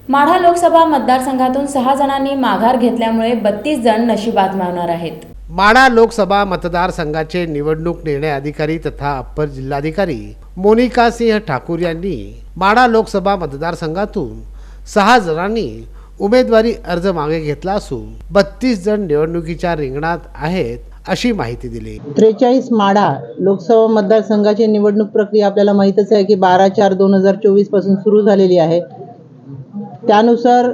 माढा लोकसभा मतदारसंघातून 6 जणांनी माघार घेतल्यामुळे 32 जण नशीब आजमावणार आहेत। माढा लोकसभा मतदारसंघाचे निवडणूक निर्णय अधिकारी तथा अप्पर जिल्हाधिकारी मोनिका सिंह ठाकूर यांनी माढा लोकसभा मतदारसंघातून 6 जणांनी उमेदवारी अर्ज मागे घेतला असून 32 जण निवडणुकीच्या रिंगणात आहेत अशी माहिती दिली। 43 माढा लोकसभा मतदारसंघाची निवडणूक प्रक्रिया आपल्याला माहितच आहे की 12/4/2024 पासून सुरू झालेली आहे। त्यानुसार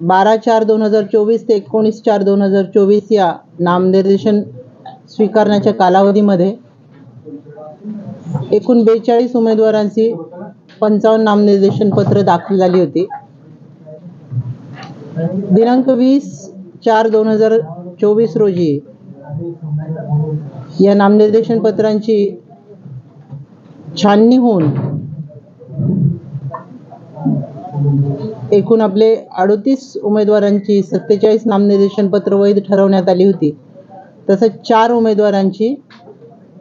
12/4/2024 ते 19/4/2024 या नामनिर्देशन स्वीकारण्याच्या कालावधीमध्ये एकूण 42 उमेदवारांची 55 नामनिर्देशन पत्र दाखल झाली होती। दिनांक 20/4/2024 रोजी या नामनिर्देशन पत्रांची छाननी होऊन एकूण आपले 38 उमेदवारांची 47 नामनिर्देशन पत्र वैध ठरवण्यात आली होती। तसंच 4 उमेदवारांची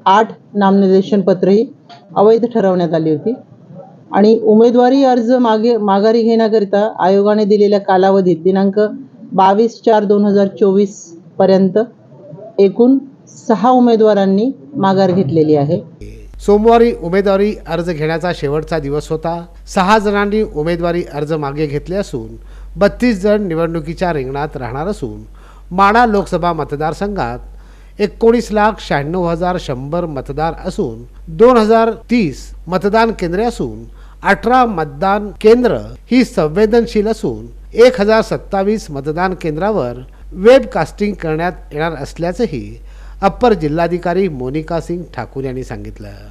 8 नामनिर्देशन पत्रही अवैध ठरवण्यात आली होती आणि उमेदवारी अर्ज माघारी घेण्याकरिता आयोगाने दिलेल्या कालावधीत दिनांक 22/4/2024 पर्यंत एकूण 6 उमेदवारांनी माघार घेतलेली आहे। सोमवारी उमेदवारी अर्ज घेण्याचा शेवटचा दिवस होता। 6 जणांनी उमेदवारी अर्ज मागे घेतले असून 32 जण निवडणुकीच्या रिंगणात राहणार असून माढा लोकसभा मतदारसंघात 19,96,100 मतदार असून 2030 मतदान केंद्रे असून 18 मतदान केंद्र ही संवेदनशील असून 1027 मतदान केंद्रावर वेबकास्टिंग करण्यात येणार असल्याचंही अप्पर जिल्हाधिकारी मोनिका सिंह ठाकूर यांनी सांगितलं।